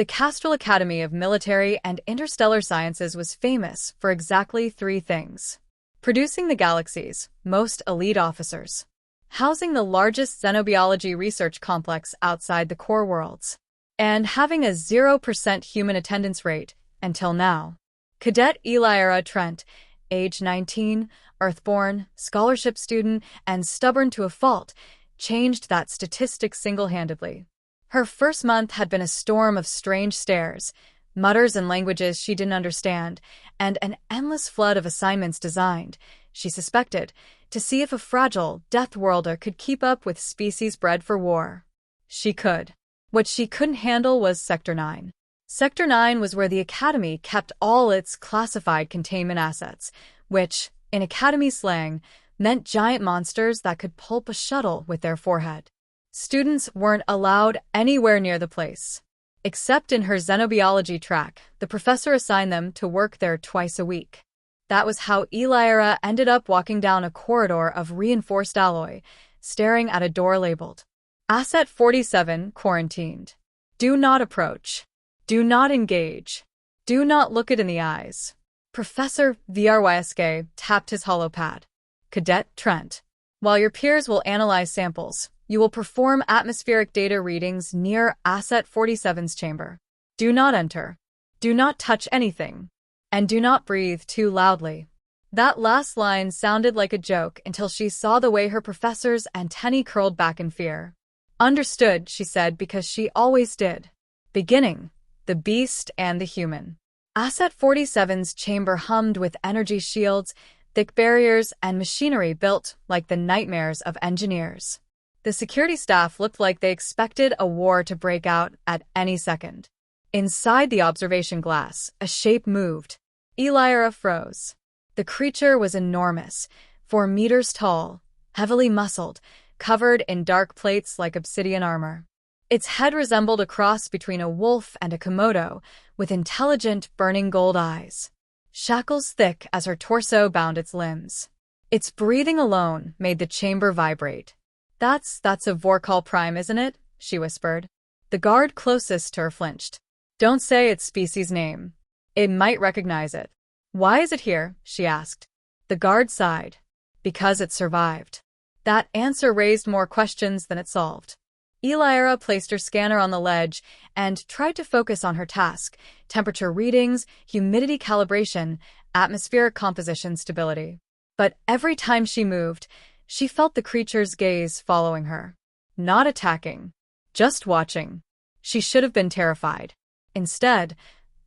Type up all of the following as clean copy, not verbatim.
The Castrol Academy of Military and Interstellar Sciences was famous for exactly three things: producing the galaxy's most elite officers, housing the largest xenobiology research complex outside the core worlds, and having a 0% human attendance rate until now. Cadet Elyra Trent, age 19, Earthborn, scholarship student, and stubborn to a fault, changed that statistic single-handedly. Her first month had been a storm of strange stares, mutters in languages she didn't understand, and an endless flood of assignments designed, she suspected, to see if a fragile Death Worlder could keep up with species bred for war. She could. What she couldn't handle was Sector 9. Sector 9 was where the Academy kept all its classified containment assets, which, in Academy slang, meant giant monsters that could pulp a shuttle with their forehead. Students weren't allowed anywhere near the place. Except in her xenobiology track, the professor assigned them to work there twice a week. That was how Elyra ended up walking down a corridor of reinforced alloy, staring at a door labeled Asset 47 Quarantined. Do not approach. Do not engage. Do not look it in the eyes. Professor Vrysk tapped his holopad. Cadet Trent. While your peers will analyze samples, you will perform atmospheric data readings near Asset 47's chamber. Do not enter. Do not touch anything. And do not breathe too loudly. That last line sounded like a joke until she saw the way her professor's antennae curled back in fear. Understood, she said, because she always did. Beginning, the beast and the human. Asset 47's chamber hummed with energy shields, thick barriers, and machinery built like the nightmares of engineers. The security staff looked like they expected a war to break out at any second. Inside the observation glass, a shape moved. Elyra froze. The creature was enormous, 4 meters tall, heavily muscled, covered in dark plates like obsidian armor. Its head resembled a cross between a wolf and a Komodo, with intelligent, burning gold eyes. Shackles thick as her torso bound its limbs. Its breathing alone made the chamber vibrate. That's a Vorkal Prime, isn't it? She whispered. The guard closest to her flinched. Don't say its species name. It might recognize it. Why is it here? She asked. The guard sighed. Because it survived. That answer raised more questions than it solved. Elyra placed her scanner on the ledge and tried to focus on her task: temperature readings, humidity calibration, atmospheric composition stability. But every time she moved, she felt the creature's gaze following her. Not attacking, just watching. She should have been terrified. Instead,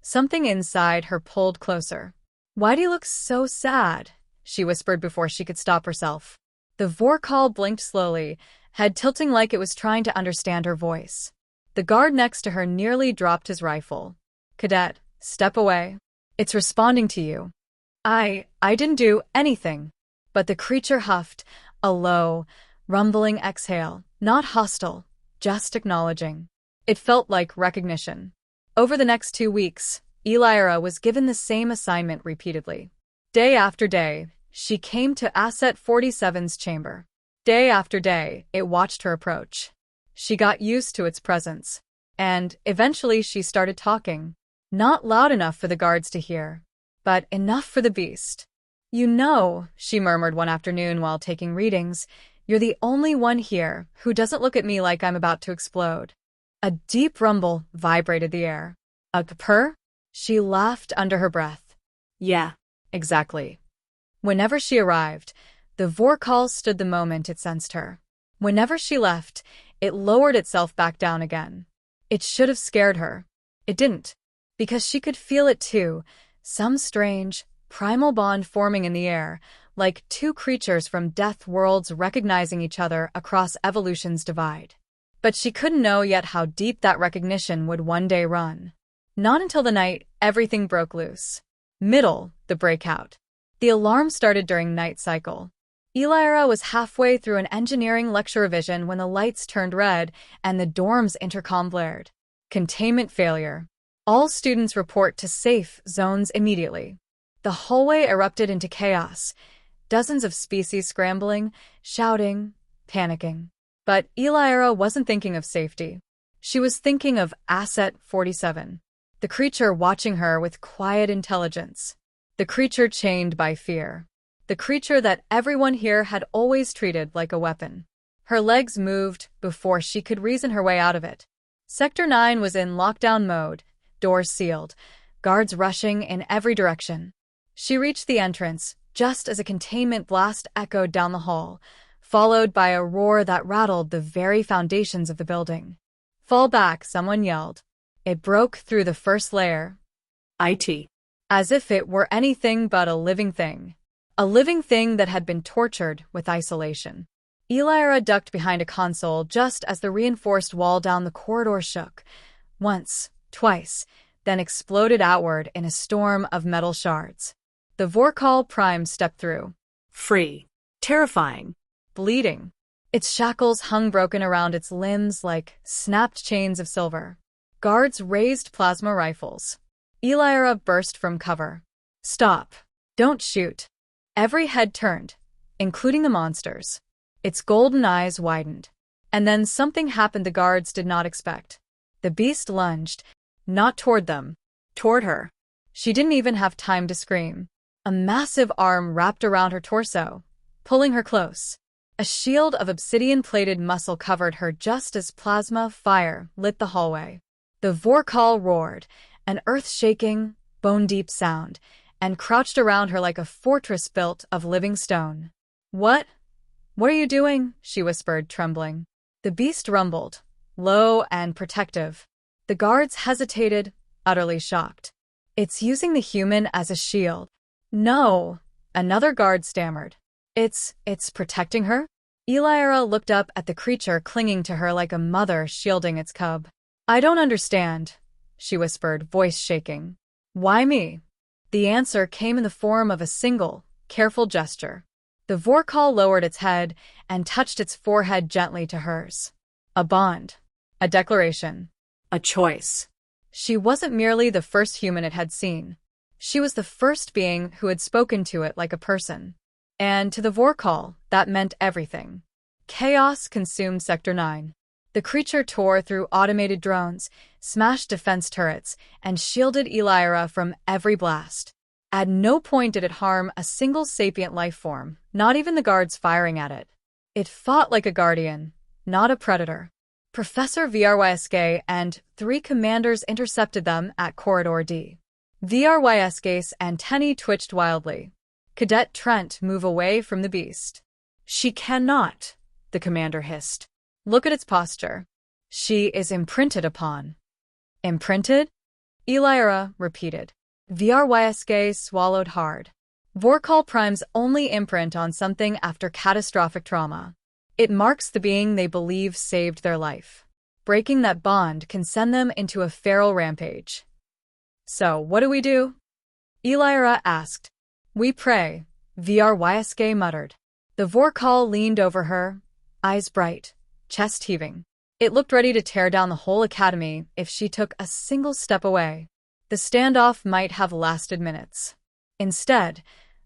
something inside her pulled closer. Why do you look so sad? She whispered before she could stop herself. The Vorkal blinked slowly, head tilting like it was trying to understand her voice. The guard next to her nearly dropped his rifle. Cadet, step away. It's responding to you. I didn't do anything. But the creature huffed, a low, rumbling exhale, not hostile, just acknowledging. It felt like recognition. Over the next 2 weeks, Elyra was given the same assignment repeatedly. Day after day, she came to Asset 47's chamber. Day after day, it watched her approach. She got used to its presence. And eventually she started talking. Not loud enough for the guards to hear, but enough for the beast. You know, she murmured one afternoon while taking readings, you're the only one here who doesn't look at me like I'm about to explode. A deep rumble vibrated the air. A purr? She laughed under her breath. Yeah, exactly. Whenever she arrived, the Vorkal stood the moment it sensed her. Whenever she left, it lowered itself back down again. It should have scared her. It didn't, because she could feel it too, some strange, primal bond forming in the air, like two creatures from death worlds recognizing each other across evolution's divide. But she couldn't know yet how deep that recognition would one day run. Not until the night everything broke loose. The breakout. The alarm started during night cycle. Elyra was halfway through an engineering lecture revision when the lights turned red and the dorm's intercom blared. Containment failure. All students report to safe zones immediately. The hallway erupted into chaos. Dozens of species scrambling, shouting, panicking. But Elyra wasn't thinking of safety. She was thinking of Asset 47, the creature watching her with quiet intelligence, the creature chained by fear, the creature that everyone here had always treated like a weapon. Her legs moved before she could reason her way out of it. Sector 9 was in lockdown mode, doors sealed, guards rushing in every direction. She reached the entrance just as a containment blast echoed down the hall, followed by a roar that rattled the very foundations of the building. "Fall back," someone yelled. It broke through the first layer. IT. As if it were anything but a living thing. A living thing that had been tortured with isolation. Elira ducked behind a console just as the reinforced wall down the corridor shook. Once, twice, then exploded outward in a storm of metal shards. The Vorkal Prime stepped through. Free. Terrifying. Bleeding. Its shackles hung broken around its limbs like snapped chains of silver. Guards raised plasma rifles. Elira burst from cover. "Stop. Don't shoot." Every head turned, including the monster's. Its golden eyes widened. And then something happened the guards did not expect. The beast lunged, not toward them, toward her. She didn't even have time to scream. A massive arm wrapped around her torso, pulling her close. A shield of obsidian-plated muscle covered her just as plasma fire lit the hallway. The Vorkal roared, an earth-shaking, bone-deep sound, and crouched around her like a fortress built of living stone. What are you doing?" she whispered, trembling. The beast rumbled, low and protective. The guards hesitated, utterly shocked. "It's using the human as a shield." "No," another guard stammered. It's protecting her?" Elira looked up at the creature clinging to her like a mother shielding its cub. "I don't understand," she whispered, voice shaking. "Why me?" The answer came in the form of a single, careful gesture. The Vorkal lowered its head and touched its forehead gently to hers. A bond. A declaration. A choice. She wasn't merely the first human it had seen. She was the first being who had spoken to it like a person. And to the Vorkal, that meant everything. Chaos consumed Sector 9. The creature tore through automated drones, smashed defense turrets, and shielded Elira from every blast. At no point did it harm a single sapient life form, not even the guards firing at it. It fought like a guardian, not a predator. Professor VRYSK and 3 commanders intercepted them at Corridor D. VRYSK's antennae twitched wildly. Cadet Trent, move away from the beast. "She cannot," the commander hissed. "Look at its posture. She is imprinted upon." "Imprinted?" Elira repeated. VRYSK swallowed hard. Vorkal Prime's only imprint on something after catastrophic trauma. It marks the being they believe saved their life. Breaking that bond can send them into a feral rampage. "So, what do we do?" Elira asked. "We pray," VRYSK muttered. The Vorkal leaned over her, eyes bright, chest heaving. It looked ready to tear down the whole academy if she took a single step away. The standoff might have lasted minutes. Instead,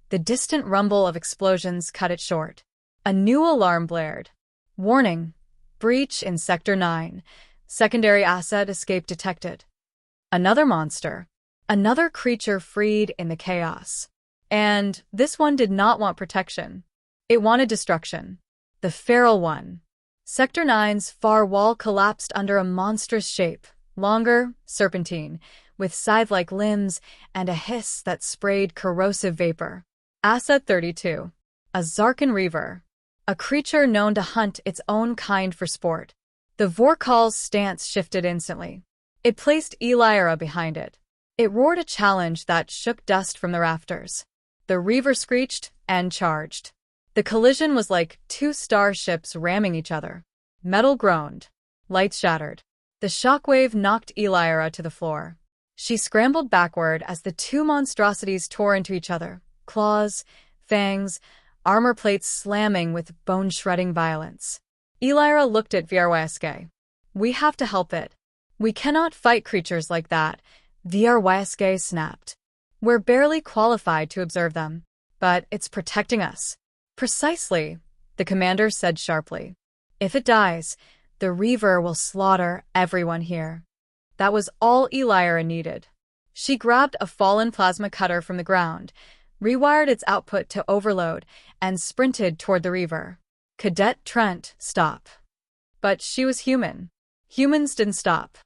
the distant rumble of explosions cut it short. A new alarm blared. "Warning. Breach in Sector 9. Secondary asset escape detected." Another monster. Another creature freed in the chaos. And this one did not want protection. It wanted destruction. The feral one. Sector 9's far wall collapsed under a monstrous shape, longer, serpentine, with scythe-like limbs and a hiss that sprayed corrosive vapor. Asset 32. A Zarkan Reaver. A creature known to hunt its own kind for sport. The Vorkal's stance shifted instantly. It placed Elira behind it. It roared a challenge that shook dust from the rafters. The Reaver screeched and charged. The collision was like 2 starships ramming each other. Metal groaned. Lights shattered. The shockwave knocked Elira to the floor. She scrambled backward as the 2 monstrosities tore into each other. Claws, fangs, armor plates slamming with bone-shredding violence. Elira looked at VRYSK. "We have to help it. We cannot fight creatures like that," VRYSK snapped. "We're barely qualified to observe them, but it's protecting us." "Precisely," the commander said sharply. "If it dies, The Reaver will slaughter everyone here. That was all Elira needed. She grabbed a fallen plasma cutter from the ground, rewired its output to overload, and sprinted toward the Reaver. Cadet Trent, stop. But she was human. Humans didn't stop.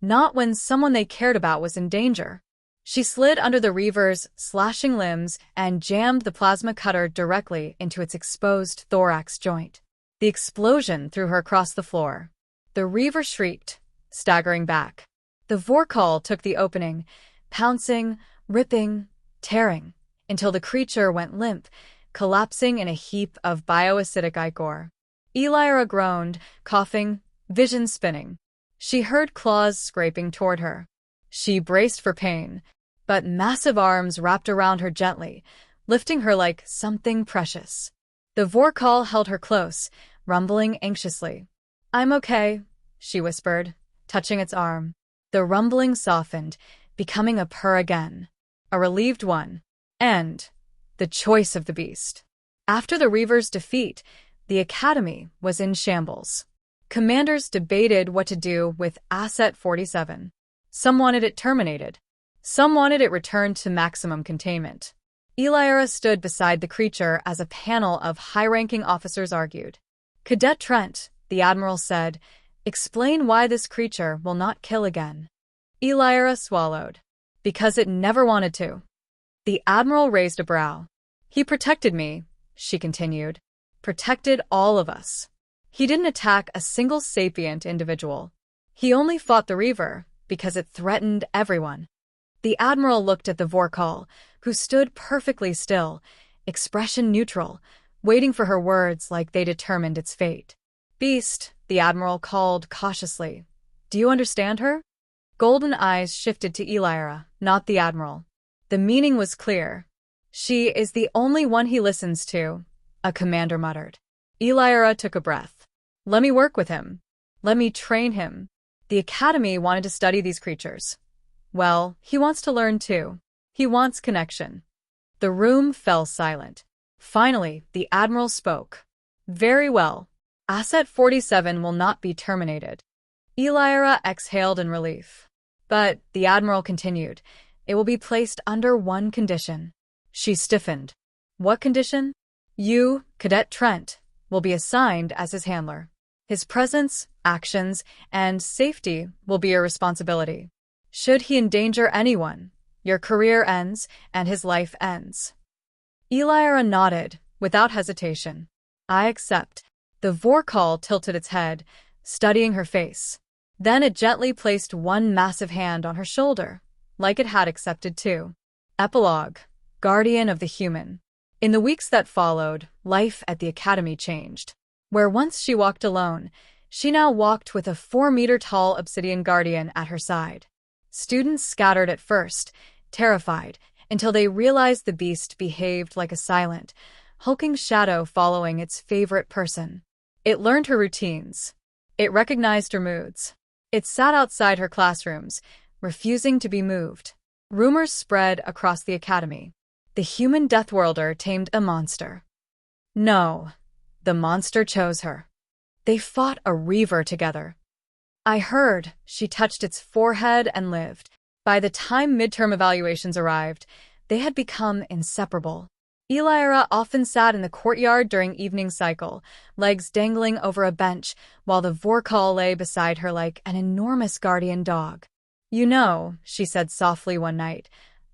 Not when someone they cared about was in danger. She slid under the Reaver's slashing limbs and jammed the plasma cutter directly into its exposed thorax joint. The explosion threw her across the floor. The Reaver shrieked, staggering back. The Vorkal took the opening, pouncing, ripping, tearing, until the creature went limp, collapsing in a heap of bioacidic ichor. Elira groaned, coughing, vision spinning. She heard claws scraping toward her. She braced for pain, but massive arms wrapped around her gently, lifting her like something precious. The Vorkal held her close, rumbling anxiously. "I'm okay," she whispered, touching its arm. The rumbling softened, becoming a purr again, a relieved one. And the choice of the beast. After the Reaver's defeat, the Academy was in shambles. Commanders debated what to do with Asset 47. Some wanted it terminated. Some wanted it returned to maximum containment. Elira stood beside the creature as a panel of high-ranking officers argued. "Cadet Trent," the Admiral said, "explain why this creature will not kill again." Elira swallowed. "Because it never wanted to." The Admiral raised a brow. "He protected me," she continued. "Protected all of us. He didn't attack a single sapient individual. He only fought the Reaver because it threatened everyone." The Admiral looked at the Vorkal, who stood perfectly still, expression neutral, waiting for her words like they determined its fate. "Beast," the Admiral called cautiously. "Do you understand her?" Golden eyes shifted to Elira, not the Admiral. The meaning was clear. "She is the only one he listens to," a commander muttered. Elira took a breath. "Let me work with him. Let me train him. The Academy wanted to study these creatures. Well, he wants to learn too. He wants connection." The room fell silent. Finally, the Admiral spoke. "Very well. Asset 47 will not be terminated." Elira exhaled in relief. "But," the Admiral continued, "it will be placed under one condition." She stiffened. "What condition?" "You, Cadet Trent, will be assigned as his handler. His presence, actions, and safety will be your responsibility. Should he endanger anyone, your career ends and his life ends." Elira nodded, without hesitation. "I accept." The Vorkal tilted its head, studying her face. Then it gently placed one massive hand on her shoulder, like it had accepted too. Epilogue: Guardian of the Human. In the weeks that followed, life at the Academy changed. Where once she walked alone, she now walked with a 4-meter-tall obsidian guardian at her side. Students scattered at first, terrified, until they realized the beast behaved like a silent, hulking shadow following its favorite person. It learned her routines. It recognized her moods. It sat outside her classrooms, refusing to be moved. Rumors spread across the Academy. The human Deathworlder tamed a monster. No, the monster chose her. They fought a Reaver together. "I heard," she touched its forehead and lived. By the time midterm evaluations arrived, they had become inseparable. Elira often sat in the courtyard during evening cycle, legs dangling over a bench, while the Vorkal lay beside her like an enormous guardian dog. "You know," she said softly one night,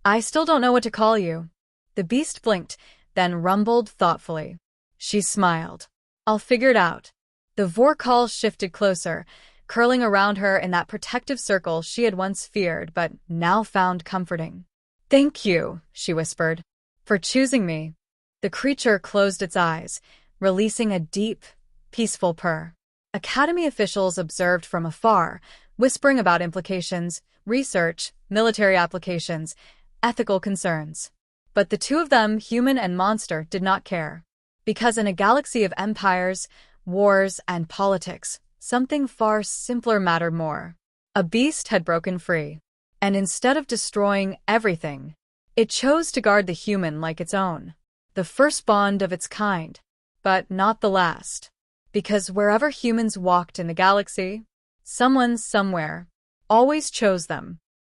"I still don't know what to call you." The beast blinked, then rumbled thoughtfully. She smiled. "I'll figure it out." The Vorkal shifted closer, curling around her in that protective circle she had once feared but now found comforting. "Thank you," she whispered, "for choosing me." The creature closed its eyes, releasing a deep, peaceful purr. Academy officials observed from afar, whispering about implications, research, military applications, ethical concerns. But the two of them, human and monster, did not care. Because in a galaxy of empires, wars, and politics, something far simpler mattered more. A beast had broken free. And instead of destroying everything, it chose to guard the human like its own. The first bond of its kind, but not the last. Because wherever humans walked in the galaxy, someone somewhere always chose them.